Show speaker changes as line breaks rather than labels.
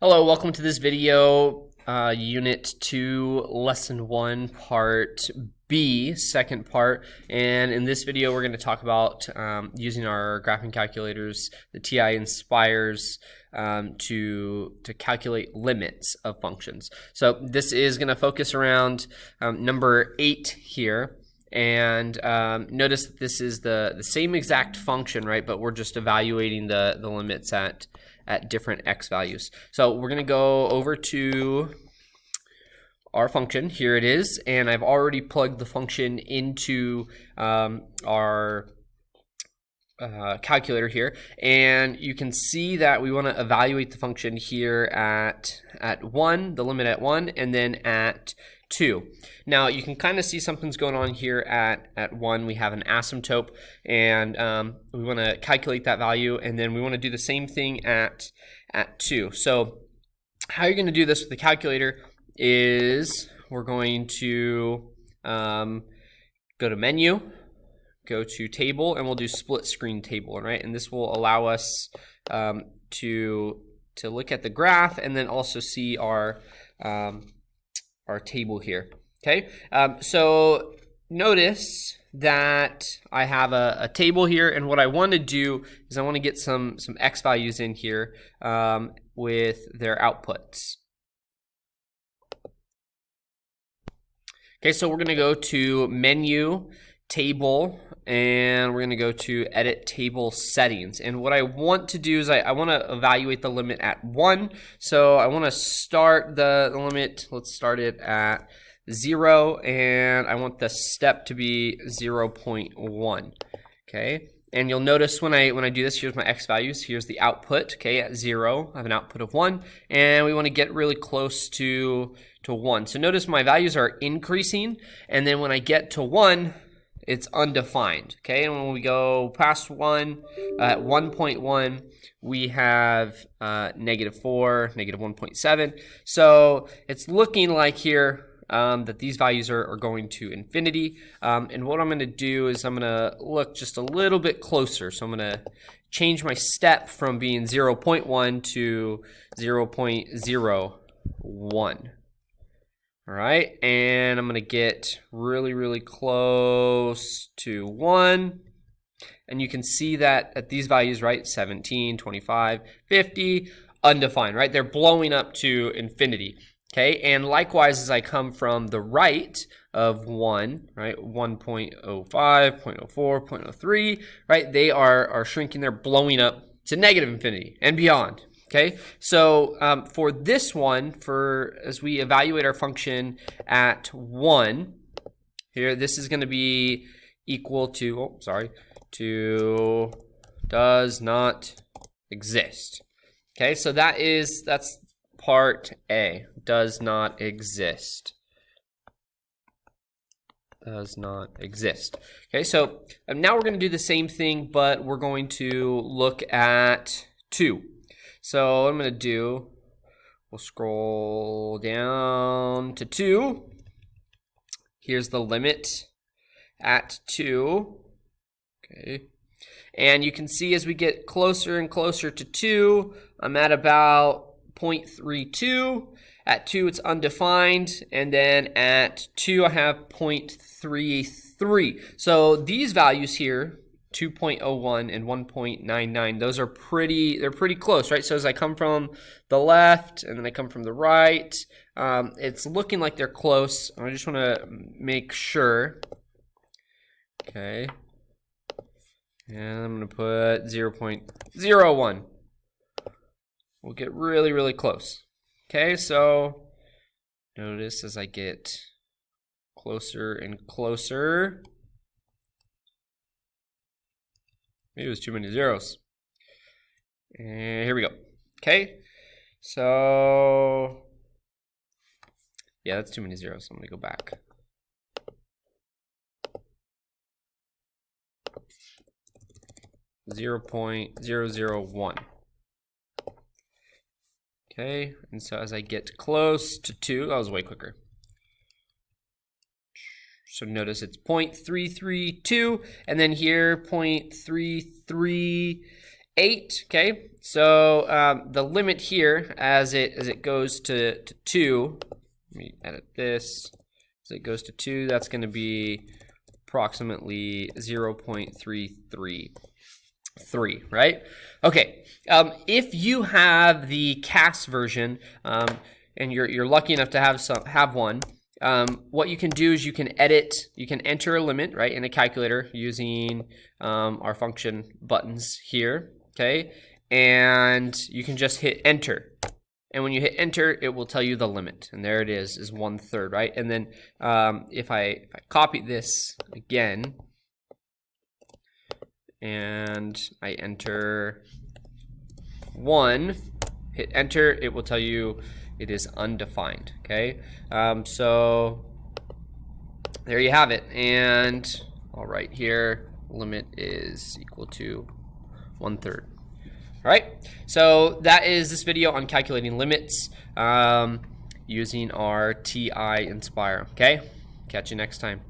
Hello, welcome to this video, Unit 2, Lesson 1, Part B, second part. And in this video, we're going to talk about using our graphing calculators, the TI Inspires, to calculate limits of functions. So this is going to focus around number 8 here. And notice that this is the same exact function, right? But we're just evaluating the limits at different x values. So we're going to go over to our function. Here it is, and I've already plugged the function into our calculator here, and you can see that we want to evaluate the function here at 1, the limit at 1, and then at 2. Now you can kind of see something's going on here at 1. We have an asymptote, and we want to calculate that value, and then we want to do the same thing at 2. So how you're going to do this with the calculator is we're going to go to menu, go to table, and we'll do split screen table, right? And this will allow us to look at the graph and then also see our table here. Okay, so notice that I have a table here, and what I want to do is I want to get some x values in here with their outputs. Okay, so we're going to go to menu, table, and we're going to go to edit table settings. And what I want to do is I want to evaluate the limit at 1. So I want to start the limit. Let's start it at 0, and I want the step to be 0.1. Okay, and you'll notice when I do this, here's my x values. Here's the output. Okay, at 0, I have an output of 1, and we want to get really close to 1. So notice my values are increasing, and then when I get to 1, it's undefined. Okay, and when we go past 1, at 1.1, we have -4, -1.7. So it's looking like here that these values are going to infinity. And what I'm going to do is I'm going to look just a little bit closer. So I'm going to change my step from being 0.1 to 0.01. All right, and I'm going to get really close to 1. And you can see that at these values, right, 17, 25, 50, undefined, right? They're blowing up to infinity. Okay, and likewise, as I come from the right of 1, right, 1.05, 0.04, 0.03, right, they are shrinking, they're blowing up to negative infinity and beyond. Okay, so for this one, as we evaluate our function at 1, here, this is going to be equal to, to does not exist. Okay, so that's part A, does not exist. Does not exist. Okay, so now we're going to do the same thing, but we're going to look at 2. So what I'm going to do, we'll scroll down to 2. Here's the limit at 2. Okay, and you can see as we get closer and closer to 2, I'm at about 0.32. At 2, it's undefined, and then at 2, I have 0.33. So these values here, 2.01 and 1.99, those are they're pretty close, right? So as I come from the left and then I come from the right, it's looking like they're close. I just want to make sure. Okay, and I'm going to put 0.01. We'll get really close. Okay, so notice as I get closer and closer. Maybe it was too many zeros. And here we go. Okay, so yeah, that's too many zeros. So I'm going to go back. .001. Okay, and so as I get close to 2, that was way quicker. So notice it's 0.332, and then here 0.338, 8. Okay, so the limit here as it goes to 2, let me edit this. As it goes to 2, that's going to be approximately 0.333, right? Okay, if you have the CAS version, and you're lucky enough to have one, what you can do is you can enter a limit, right, in a calculator using our function buttons here, okay? And you can just hit enter. And when you hit enter, it will tell you the limit. And there it is 1/3, right? And then if I copy this again, and I enter 1, hit enter, it will tell you it is undefined, okay? So there you have it. And I'll write here, limit is equal to 1/3. All right, so that is this video on calculating limits using our TI Nspire, okay? Catch you next time.